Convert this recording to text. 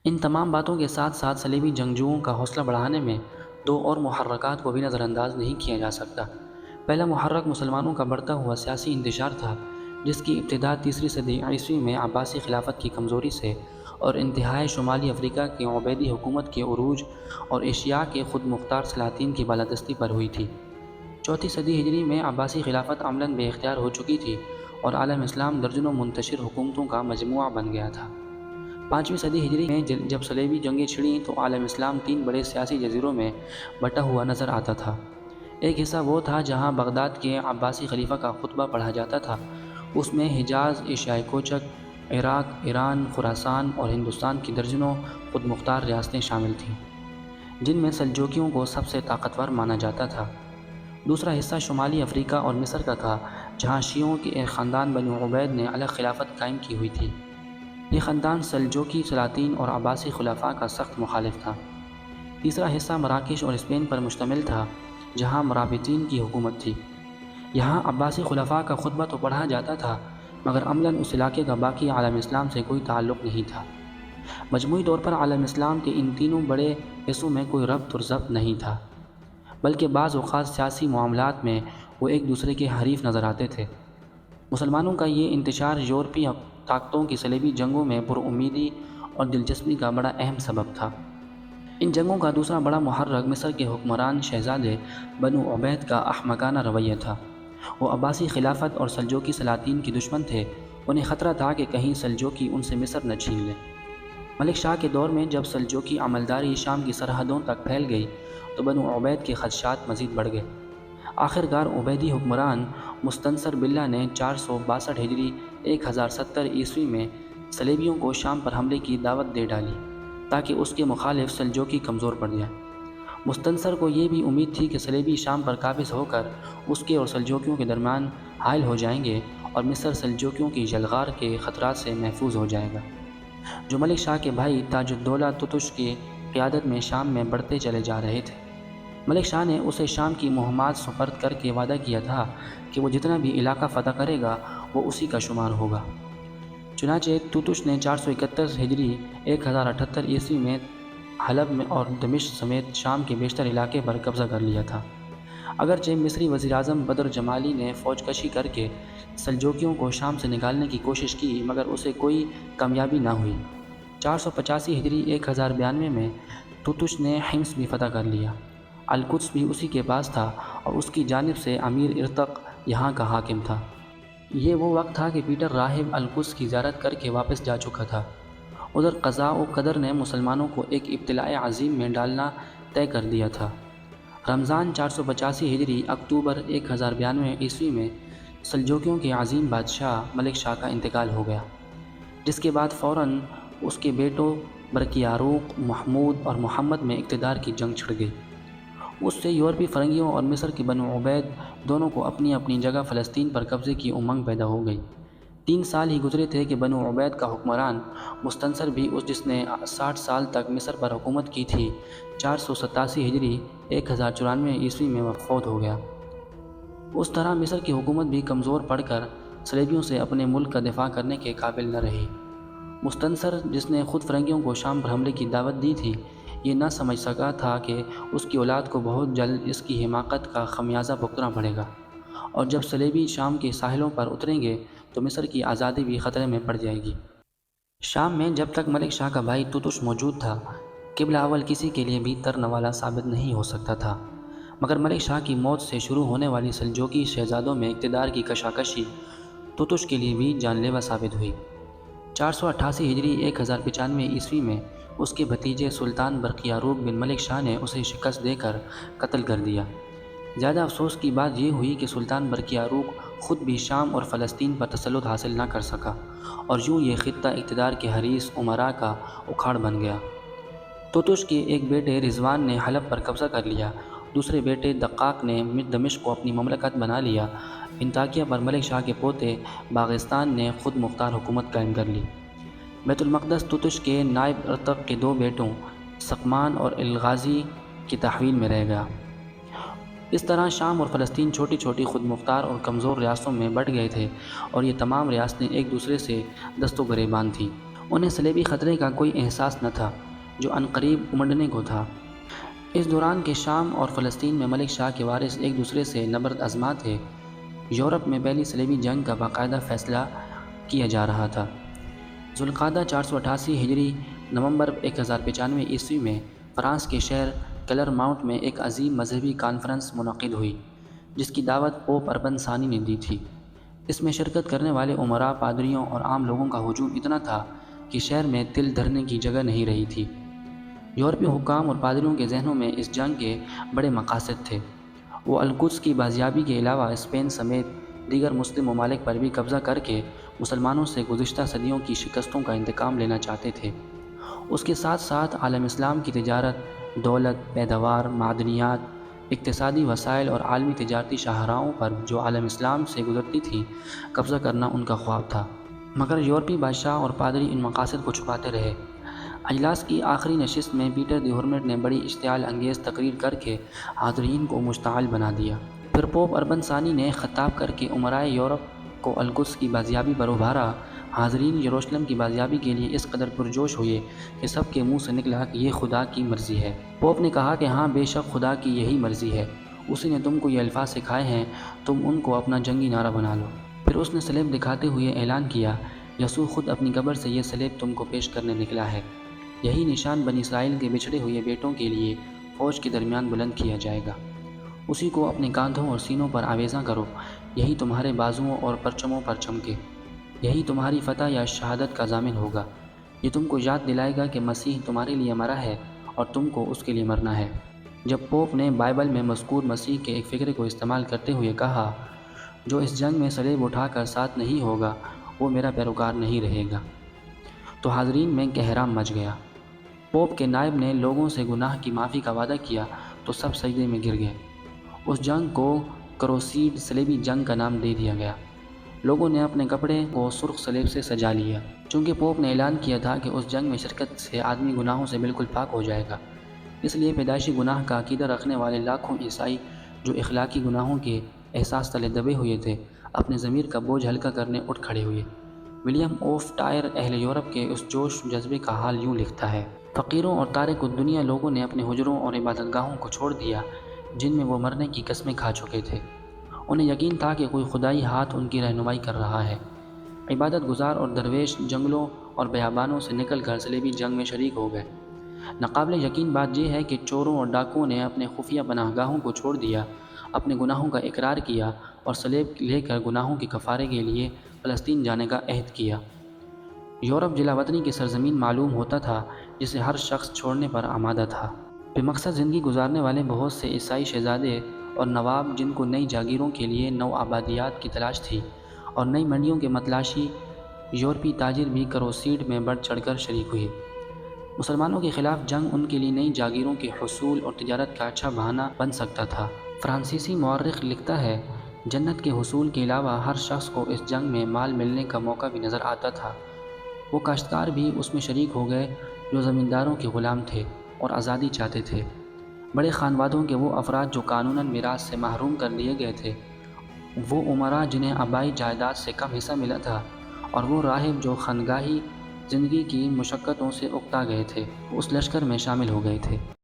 ان تمام باتوں کے ساتھ ساتھ صلیبی جنگجوؤں کا حوصلہ بڑھانے میں دو اور محرکات کو بھی نظر انداز نہیں کیا جا سکتا۔ پہلا محرک مسلمانوں کا بڑھتا ہوا سیاسی انتشار تھا، جس کی ابتدا تیسری صدی عیسوی میں عباسی خلافت کی کمزوری سے اور انتہائی شمالی افریقہ کی عبیدی حکومت کے عروج اور ایشیا کے خود مختار سلاطین کی بالادستی پر ہوئی تھی۔ چوتھی صدی ہجری میں عباسی خلافت عملاً بے اختیار ہو چکی تھی اور عالم اسلام درجنوں منتشر حکومتوں کا مجموعہ بن گیا تھا۔ پانچویں صدی ہجری میں جب صلیبی جنگیں چھڑیں تو عالم اسلام تین بڑے سیاسی جزیروں میں بٹا ہوا نظر آتا تھا۔ ایک حصہ وہ تھا جہاں بغداد کے عباسی خلیفہ کا خطبہ پڑھا جاتا تھا، اس میں حجاز، ایشیائے کوچک، عراق، ایران، خراسان اور ہندوستان کی درجنوں خود مختار ریاستیں شامل تھیں، جن میں سلجوکیوں کو سب سے طاقتور مانا جاتا تھا۔ دوسرا حصہ شمالی افریقہ اور مصر کا تھا، جہاں شیعوں کے ایک خاندان بنو عبید نے الگ خلافت قائم کی ہوئی تھی۔ یہ خاندان سلجوکی سلاطین اور عباسی خلفاء کا سخت مخالف تھا۔ تیسرا حصہ مراکش اور اسپین پر مشتمل تھا، جہاں مرابطین کی حکومت تھی۔ یہاں عباسی خلفاء کا خطبہ تو پڑھا جاتا تھا، مگر عملاً اس علاقے کا باقی عالم اسلام سے کوئی تعلق نہیں تھا۔ مجموعی طور پر عالم اسلام کے ان تینوں بڑے حصوں میں کوئی ربط و ضبط نہیں تھا، بلکہ بعض اوقات سیاسی معاملات میں وہ ایک دوسرے کے حریف نظر آتے تھے۔ مسلمانوں کا یہ انتشار یورپی طاقتوں کی صلیبی جنگوں میں پرامیدی اور دلچسپی کا بڑا اہم سبب تھا۔ ان جنگوں کا دوسرا بڑا محرک مصر کے حکمران شہزادے بنو عبید کا احمقانہ رویہ تھا۔ وہ عباسی خلافت اور سلجوکی سلاطین کے دشمن تھے۔ انہیں خطرہ تھا کہ کہیں سلجوکی ان سے مصر نہ چھین لیں۔ ملک شاہ کے دور میں جب سلجوکی عملداری شام کی سرحدوں تک پھیل گئی تو بنو عبید کے خدشات مزید بڑھ گئے۔ آخرکار عبیدی حکمران مستنصر باللہ نے 462 ہجری 1070 عیسوی میں صلیبیوں کو شام پر حملے کی دعوت دے ڈالی تاکہ اس کے مخالف سلجوکی کمزور پڑ جائیں۔ مستنصر کو یہ بھی امید تھی کہ صلیبی شام پر قابض ہو کر اس کے اور سلجوکیوں کے درمیان حائل ہو جائیں گے اور مصر سلجوکیوں کی یلغار کے خطرات سے محفوظ ہو جائے گا، جو ملک شاہ کے بھائی تاج الدولہ تتش کی قیادت میں شام میں بڑھتے چلے جا رہے تھے۔ ملک شاہ نے اسے شام کی مہمات سپرد کر کے وعدہ کیا تھا کہ وہ جتنا بھی علاقہ فتح کرے گا وہ اسی کا شمار ہوگا۔ چنانچہ تتش نے 431 ہجری 1078 عیسوی میں حلب میں اور دمشق سمیت شام کے بیشتر علاقے پر قبضہ کر لیا تھا۔ اگرچہ مصری وزیراعظم بدر جمالی نے فوج کشی کر کے سلجوکیوں کو شام سے نکالنے کی کوشش کی مگر اسے کوئی کامیابی نہ ہوئی۔ 485 ہجری 1092 میں تتش نے حمص بھی فتح کر لیا۔ القدس بھی اسی کے پاس تھا اور اس کی جانب سے امیر ارتق یہاں کا حاکم تھا۔ یہ وہ وقت تھا کہ پیٹر راہب القدس کی زیارت کر کے واپس جا چکا تھا۔ ادھر قضاء و قدر نے مسلمانوں کو ایک ابتلاء عظیم میں ڈالنا طے کر دیا تھا۔ رمضان 485 ہجری اکتوبر 1092 عیسوی میں سلجوکیوں کے عظیم بادشاہ ملک شاہ کا انتقال ہو گیا، جس کے بعد فوراً اس کے بیٹوں برقیاروق، محمود اور محمد میں اقتدار کی جنگ چھڑ گئی۔ اس سے یورپی فرنگیوں اور مصر کے بنو عبید دونوں کو اپنی اپنی جگہ فلسطین پر قبضے کی امنگ پیدا ہو گئی۔ 3 سال ہی گزرے تھے کہ بنو عبید کا حکمران مستنصر بھی جس نے 60 سال تک مصر پر حکومت کی تھی 487 ہجری 1094 عیسوی میں فوت ہو گیا۔ اس طرح مصر کی حکومت بھی کمزور پڑ کر صلیبیوں سے اپنے ملک کا دفاع کرنے کے قابل نہ رہی۔ مستنصر جس نے خود فرنگیوں کو شام پر حملے کی دعوت دی تھی، یہ نہ سمجھ سکا تھا کہ اس کی اولاد کو بہت جلد اس کی حماقت کا خمیازہ بھگتنا پڑے گا، اور جب صلیبی شام کے ساحلوں پر اتریں گے تو مصر کی آزادی بھی خطرے میں پڑ جائے گی۔ شام میں جب تک ملک شاہ کا بھائی تتش موجود تھا، قبلہ اول کسی کے لیے بھی ترن والا ثابت نہیں ہو سکتا تھا، مگر ملک شاہ کی موت سے شروع ہونے والی سلجوکی شہزادوں میں اقتدار کی کشاکشی تتش کے لیے بھی جان لیوا ثابت ہوئی۔ 488 ہجری 1095 عیسوی میں اس کے بھتیجے سلطان برقیاروق بن ملک شاہ نے اسے شکست دے کر قتل کر دیا۔ زیادہ افسوس کی بات یہ ہوئی کہ سلطان برقیاروق خود بھی شام اور فلسطین پر تسلط حاصل نہ کر سکا اور یوں یہ خطہ اقتدار کے حریص امراء کا اکھاڑ بن گیا۔ تتش کے ایک بیٹے رضوان نے حلب پر قبضہ کر لیا، دوسرے بیٹے دقاق نے دمشق کو اپنی مملکت بنا لیا۔ انطاکیہ پر ملک شاہ کے پوتے باغستان نے خود مختار حکومت قائم کر لی۔ بیت المقدس تتش کے نائب ارتق کے 2 بیٹوں سقمان اور الغازی کی تحویل میں رہ گیا۔ اس طرح شام اور فلسطین چھوٹی چھوٹی خود مختار اور کمزور ریاستوں میں بٹ گئے تھے اور یہ تمام ریاستیں ایک دوسرے سے دست و گریبان تھیں۔ انہیں صلیبی خطرے کا کوئی احساس نہ تھا جو عنقریب امڑنے کو تھا۔ اس دوران کے شام اور فلسطین میں ملک شاہ کے وارث ایک دوسرے سے نبرد آزما تھے۔ یورپ میں پہلی صلیبی جنگ کا باقاعدہ فیصلہ کیا جا رہا تھا۔ ذوالقعدہ 488 ہجری نومبر 1095 عیسوی میں فرانس کے شہر کلرماؤنٹ میں ایک عظیم مذہبی کانفرنس منعقد ہوئی جس کی دعوت پوپ اربن ثانی نے دی تھی۔ اس میں شرکت کرنے والے امراء، پادریوں اور عام لوگوں کا ہجوم اتنا تھا کہ شہر میں تل دھرنے کی جگہ نہیں رہی تھی۔ یورپی حکام اور پادریوں کے ذہنوں میں اس جنگ کے بڑے مقاصد تھے۔ وہ القدس کی بازیابی کے علاوہ اسپین سمیت دیگر مسلم ممالک پر بھی قبضہ کر کے مسلمانوں سے گزشتہ صدیوں کی شکستوں کا انتقام لینا چاہتے تھے۔ اس کے ساتھ ساتھ عالم اسلام کی تجارت، دولت، پیداوار، معدنیات، اقتصادی وسائل اور عالمی تجارتی شاہراہوں پر جو عالم اسلام سے گزرتی تھیں قبضہ کرنا ان کا خواب تھا۔ مگر یورپی بادشاہ اور پادری ان مقاصد کو چھپاتے رہے۔ اجلاس کی آخری نشست میں پیٹر دی ہرمٹ نے بڑی اشتعال انگیز تقریر کر کے حاضرین کو مشتعل بنا دیا۔ پھر پوپ اربن ثانی نے خطاب کر کے امرائے یورپ کو القدس کی بازیابی پر ابھارا۔ حاضرین یروشلم کی بازیابی کے لیے اس قدر پرجوش ہوئے کہ سب کے منہ سے نکلا کہ یہ خدا کی مرضی ہے۔ پوپ نے کہا کہ ہاں، بے شک خدا کی یہی مرضی ہے، اسی نے تم کو یہ الفاظ سکھائے ہیں، تم ان کو اپنا جنگی نعرہ بنا لو۔ پھر اس نے صلیب دکھاتے ہوئے اعلان کیا، یسوع خود اپنی قبر سے یہ صلیب تم کو پیش کرنے نکلا ہے۔ یہی نشان بنی اسرائیل کے بچھڑے ہوئے بیٹوں کے لیے فوج کے درمیان بلند کیا جائے گا۔ اسی کو اپنے کاندھوں اور سینوں پر آویزاں کرو، یہی تمہارے بازوؤں اور پرچموں پر چمکے، یہی تمہاری فتح یا شہادت کا ضامن ہوگا۔ یہ تم کو یاد دلائے گا کہ مسیح تمہارے لیے مرا ہے اور تم کو اس کے لیے مرنا ہے۔ جب پوپ نے بائبل میں مذکور مسیح کے ایک فقرے کو استعمال کرتے ہوئے کہا، جو اس جنگ میں صلیب اٹھا کر ساتھ نہیں ہوگا وہ میرا پیروکار نہیں رہے گا، تو حاضرین میں کہرام مچ گیا۔ پوپ کے نائب نے لوگوں سے گناہ کی معافی کا وعدہ کیا تو سب سجدے میں گر گئے۔ اس جنگ کو کروسیڈ صلیبی جنگ کا نام دے دیا گیا۔ لوگوں نے اپنے کپڑے کو سرخ صلیب سے سجا لیا، چونکہ پوپ نے اعلان کیا تھا کہ اس جنگ میں شرکت سے آدمی گناہوں سے بالکل پاک ہو جائے گا۔ اس لیے پیدائشی گناہ کا عقیدہ رکھنے والے لاکھوں عیسائی جو اخلاقی گناہوں کے احساس تلے دبے ہوئے تھے، اپنے ضمیر کا بوجھ ہلکا کرنے اٹھ کھڑے ہوئے۔ ولیم آف ٹائر اہل یورپ کے اس جوش جذبے کا حال یوں لکھتا ہے، فقیروں اور تارک الدنیا لوگوں نے اپنے حجروں اور عبادت گاہوں کو چھوڑ دیا جن میں وہ مرنے کی قسمیں کھا چکے تھے۔ انہیں یقین تھا کہ کوئی خدائی ہاتھ ان کی رہنمائی کر رہا ہے۔ عبادت گزار اور درویش جنگلوں اور بیابانوں سے نکل کر صلیبی جنگ میں شریک ہو گئے۔ ناقابل یقین بات یہ ہے کہ چوروں اور ڈاکوؤں نے اپنے خفیہ پناہ گاہوں کو چھوڑ دیا، اپنے گناہوں کا اقرار کیا اور صلیب لے کر گناہوں کے کفارے کے لیے فلسطین جانے کا عہد کیا۔ یورپ جلا وطنی کی سرزمین معلوم ہوتا تھا جسے ہر شخص چھوڑنے پر آمادہ تھا۔ بے مقصد زندگی گزارنے والے بہت سے عیسائی شہزادے اور نواب، جن کو نئی جاگیروں کے لیے نو آبادیات کی تلاش تھی اور نئی منڈیوں کے متلاشی، یورپی تاجر بھی کروسیڈ میں بڑھ چڑھ کر شریک ہوئے۔ مسلمانوں کے خلاف جنگ ان کے لیے نئی جاگیروں کے حصول اور تجارت کا اچھا بہانہ بن سکتا تھا۔ فرانسیسی مورخ لکھتا ہے، جنت کے حصول کے علاوہ ہر شخص کو اس جنگ میں مال ملنے کا موقع بھی نظر آتا تھا۔ وہ کاشتکار بھی اس میں شریک ہو گئے جو زمینداروں کے غلام تھے اور آزادی چاہتے تھے۔ بڑے خانوادوں کے وہ افراد جو قانوناً میراث سے محروم کر دیے گئے تھے، وہ امراء جنہیں آبائی جائیداد سے کم حصہ ملا تھا، اور وہ راہب جو خانگاہی زندگی کی مشقتوں سے اکتا گئے تھے، اس لشکر میں شامل ہو گئے تھے۔